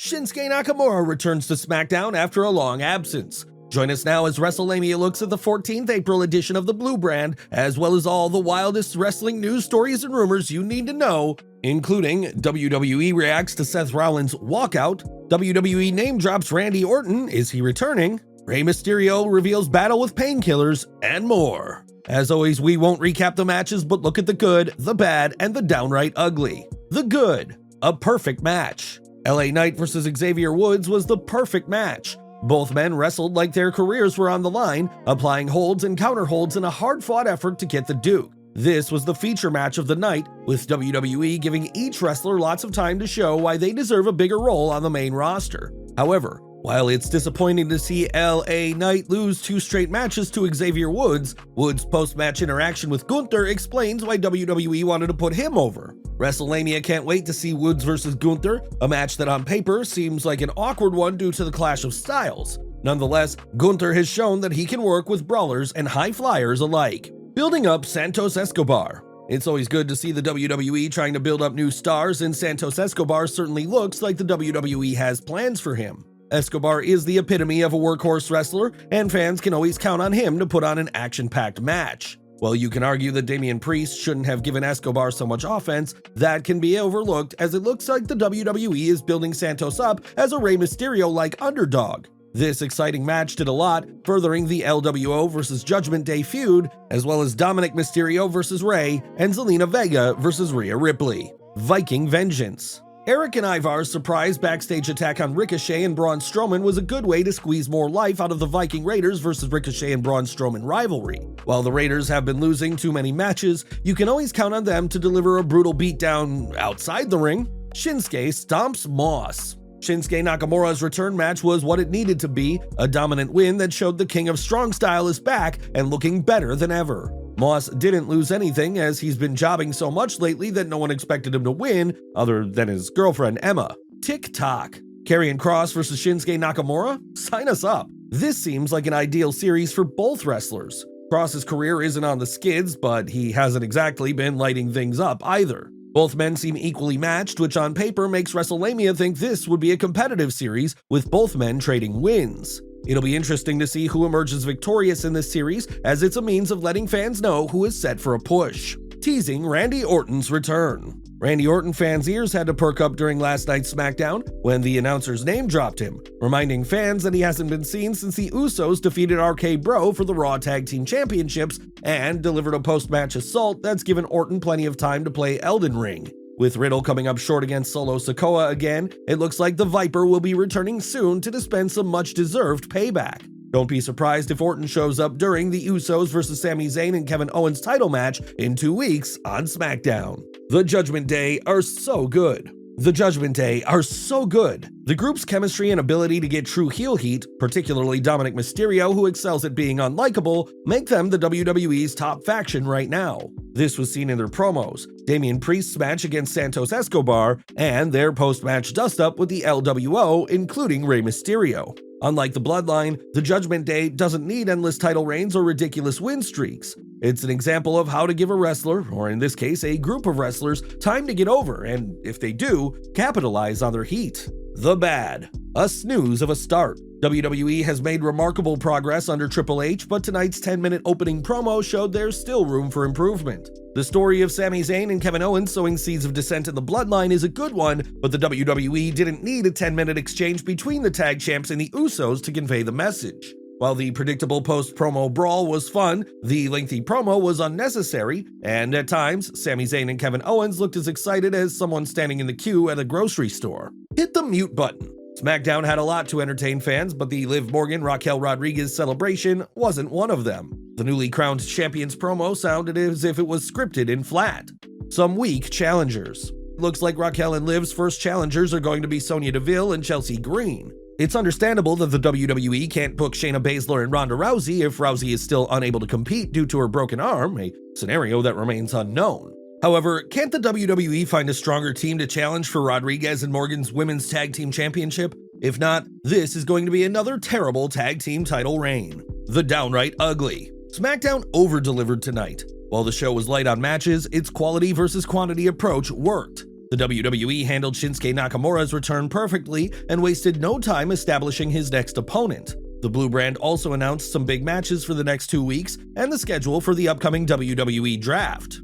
Shinsuke Nakamura returns to Smackdown after a long absence. Join us now as Wrestlelamia looks at the 14th April edition of the Blue Brand, as well as all the wildest wrestling news stories and rumors you need to know, including WWE reacts to Seth Rollins Walkout, WWE name drops Randy Orton, is he returning, Rey Mysterio reveals battle with Painkillers, and more. As always, we won't recap the matches, but look at the good, the bad, and the downright ugly. The good, a perfect match. LA Knight vs. Xavier Woods was the perfect match. Both men wrestled like their careers were on the line, applying holds and counterholds in a hard-fought effort to get the Duke. This was the feature match of the night, with WWE giving each wrestler lots of time to show why they deserve a bigger role on the main roster. However, while it's disappointing to see LA Knight lose 2 straight matches to Xavier Woods, Woods' post-match interaction with Gunther explains why WWE wanted to put him over. Wrestlelamia can't wait to see Woods vs. Gunther, a match that on paper seems like an awkward one due to the clash of styles. Nonetheless, Gunther has shown that he can work with brawlers and high flyers alike. Building up Santos Escobar. It's always good to see the WWE trying to build up new stars, and Santos Escobar certainly looks like the WWE has plans for him. Escobar is the epitome of a workhorse wrestler, and fans can always count on him to put on an action-packed match. While you can argue that Damian Priest shouldn't have given Escobar so much offense, that can be overlooked as it looks like the WWE is building Santos up as a Rey Mysterio-like underdog. This exciting match did a lot, furthering the LWO vs. Judgment Day feud, as well as Dominic Mysterio vs. Rey and Zelina Vega vs. Rhea Ripley. Viking Vengeance. Eric and Ivar's surprise backstage attack on Ricochet and Braun Strowman was a good way to squeeze more life out of the Viking Raiders vs. Ricochet and Braun Strowman rivalry. While the Raiders have been losing too many matches, you can always count on them to deliver a brutal beatdown outside the ring. Shinsuke stomps Moss. Shinsuke Nakamura's return match was what it needed to be, a dominant win that showed the King of Strong Style is back and looking better than ever. Moss didn't lose anything, as he's been jobbing so much lately that no one expected him to win, other than his girlfriend Emma. Tick-tock. Karrion Kross vs. Shinsuke Nakamura? Sign us up. This seems like an ideal series for both wrestlers. Kross's career isn't on the skids, but he hasn't exactly been lighting things up either. Both men seem equally matched, which on paper makes Wrestlelamia think this would be a competitive series, with both men trading wins. It'll be interesting to see who emerges victorious in this series, as it's a means of letting fans know who is set for a push. Teasing Randy Orton's return. Randy Orton fans' ears had to perk up during last night's SmackDown when the announcer's name dropped him, reminding fans that he hasn't been seen since the Usos defeated RK Bro for the Raw Tag Team Championships and delivered a post-match assault that's given Orton plenty of time to play Elden Ring. With Riddle coming up short against Solo Sikoa again, it looks like the Viper will be returning soon to dispense some much-deserved payback. Don't be surprised if Orton shows up during the Usos vs. Sami Zayn and Kevin Owens title match in 2 weeks on SmackDown. The Judgment Day are so good. The group's chemistry and ability to get true heel heat, particularly Dominic Mysterio, who excels at being unlikable, make them the WWE's top faction right now. This was seen in their promos, Damian Priest's match against Santos Escobar, and their post-match dust-up with the LWO, including Rey Mysterio. Unlike the Bloodline, the Judgment Day doesn't need endless title reigns or ridiculous win streaks. It's an example of how to give a wrestler, or in this case a group of wrestlers, time to get over, and if they do, capitalize on their heat. The bad. A snooze of a start. WWE has made remarkable progress under Triple H, but tonight's 10-minute opening promo showed there's still room for improvement. The story of Sami Zayn and Kevin Owens sowing seeds of dissent in the Bloodline is a good one, but the WWE didn't need a 10-minute exchange between the tag champs and the Usos to convey the message. While the predictable post-promo brawl was fun, the lengthy promo was unnecessary, and at times, Sami Zayn and Kevin Owens looked as excited as someone standing in the queue at a grocery store. Hit the mute button. SmackDown had a lot to entertain fans, but the Liv Morgan-Raquel Rodriguez celebration wasn't one of them. The newly crowned champions promo sounded as if it was scripted and flat. Some weak challengers. Looks like Raquel and Liv's first challengers are going to be Sonya Deville and Chelsea Green. It's understandable that the WWE can't book Shayna Baszler and Ronda Rousey if Rousey is still unable to compete due to her broken arm, a scenario that remains unknown. However, can't the WWE find a stronger team to challenge for Rodriguez and Morgan's Women's Tag Team Championship? If not, this is going to be another terrible tag team title reign. The downright ugly. SmackDown over-delivered tonight. While the show was light on matches, its quality versus quantity approach worked. The WWE handled Shinsuke Nakamura's return perfectly and wasted no time establishing his next opponent. The Blue Brand also announced some big matches for the next 2 weeks and the schedule for the upcoming WWE Draft.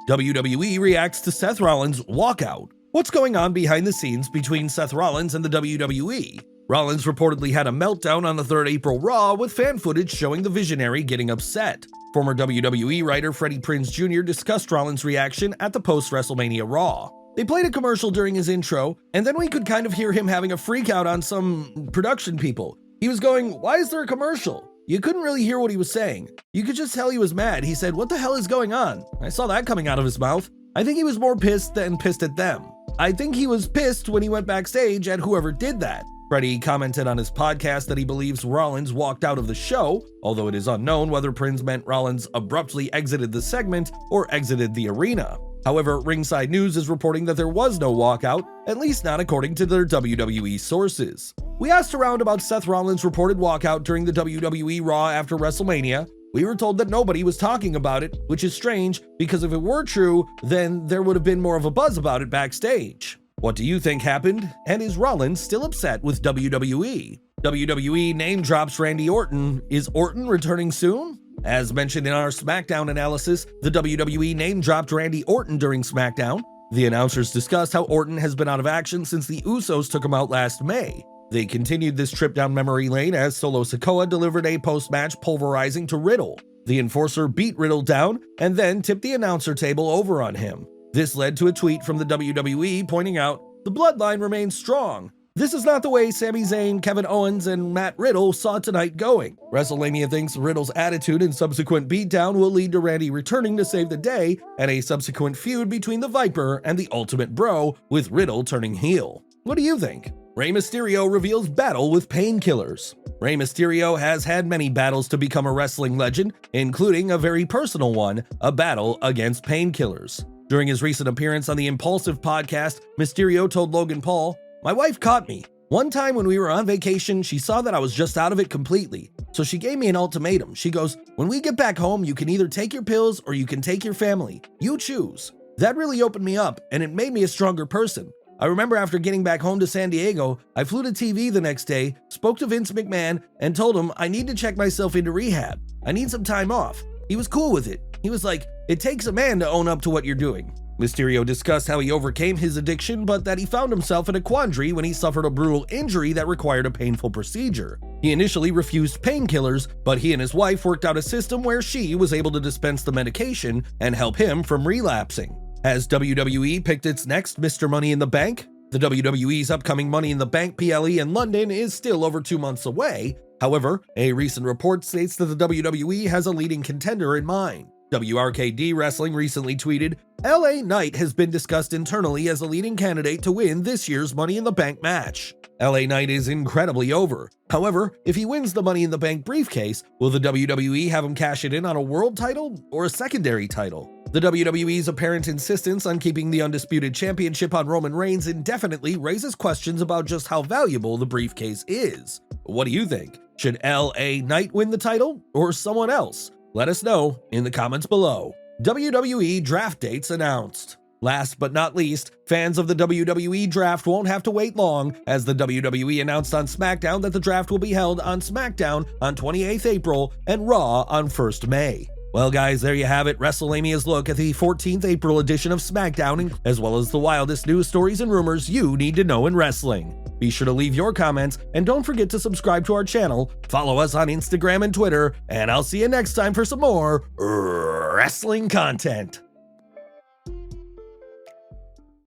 WWE reacts to Seth Rollins Walkout. What's going on behind the scenes between Seth Rollins and the WWE? Rollins reportedly had a meltdown on the 3rd April Raw with fan footage showing the Visionary getting upset. Former WWE writer Freddie Prinze Jr. discussed Rollins' reaction at the post-Wrestlemania Raw. They played a commercial during his intro, and then we could kind of hear him having a freak out on some production people. He was going, "Why is there a commercial?" You couldn't really hear what he was saying. You could just tell he was mad. He said, "What the hell is going on?" I saw that coming out of his mouth. I think he was more pissed than pissed at them. I think he was pissed when he went backstage at whoever did that. Freddie commented on his podcast that he believes Rollins walked out of the show, although it is unknown whether Prinze meant Rollins abruptly exited the segment or exited the arena. However, Ringside News is reporting that there was no walkout, at least not according to their WWE sources. We asked around about Seth Rollins' reported walkout during the WWE Raw after WrestleMania. We were told that nobody was talking about it, which is strange because if it were true, then there would have been more of a buzz about it backstage. What do you think happened? And is Rollins still upset with WWE? WWE name drops Randy Orton. Is Orton returning soon? As mentioned in our Smackdown analysis, the WWE name dropped Randy Orton during Smackdown. The announcers discussed how Orton has been out of action since the Usos took him out last May. They continued this trip down memory lane as Solo Sikoa delivered a post-match pulverizing to Riddle. The Enforcer beat Riddle down and then tipped the announcer table over on him. This led to a tweet from the WWE pointing out, "The bloodline remains strong. This is not the way Sami Zayn, Kevin Owens, and Matt Riddle saw tonight going." Wrestlelamia thinks Riddle's attitude and subsequent beatdown will lead to Randy returning to save the day and a subsequent feud between the Viper and the Ultimate Bro, with Riddle turning heel. What do you think? Rey Mysterio reveals battle with Painkillers. Rey Mysterio has had many battles to become a wrestling legend, including a very personal one, a battle against Painkillers. During his recent appearance on the Impulsive podcast, Mysterio told Logan Paul, "My wife caught me. One time when we were on vacation, she saw that I was just out of it completely. So she gave me an ultimatum. She goes, 'When we get back home, you can either take your pills or you can take your family. You choose.' That really opened me up and it made me a stronger person. I remember after getting back home to San Diego, I flew to TV the next day, spoke to Vince McMahon, and told him I need to check myself into rehab. I need some time off. He was cool with it. He was like, 'It takes a man to own up to what you're doing.'" Mysterio discussed how he overcame his addiction, but that he found himself in a quandary when he suffered a brutal injury that required a painful procedure. He initially refused painkillers, but he and his wife worked out a system where she was able to dispense the medication and help him from relapsing. Has WWE picked its next Mr. Money in the Bank? The WWE's upcoming Money in the Bank PLE in London is still over 2 months away. However, a recent report states that the WWE has a leading contender in mind. WRKD Wrestling recently tweeted, "LA Knight has been discussed internally as a leading candidate to win this year's Money in the Bank match. LA Knight is incredibly over. However, if he wins the Money in the Bank briefcase, will the WWE have him cash it in on a world title or a secondary title? The WWE's apparent insistence on keeping the undisputed championship on Roman Reigns indefinitely raises questions about just how valuable the briefcase is. What do you think? Should LA Knight win the title or someone else? Let us know in the comments below. WWE draft dates announced. Last but not least, fans of the WWE draft won't have to wait long, as the WWE announced on Smackdown that the draft will be held on Smackdown on 28th April and Raw on 1st May. Well guys, there you have it, Wrestlemania's look at the 14th April edition of Smackdown, as well as the wildest news stories and rumors you need to know in wrestling. Be sure to leave your comments, and don't forget to subscribe to our channel, follow us on Instagram and Twitter, and I'll see you next time for some more wrestling content.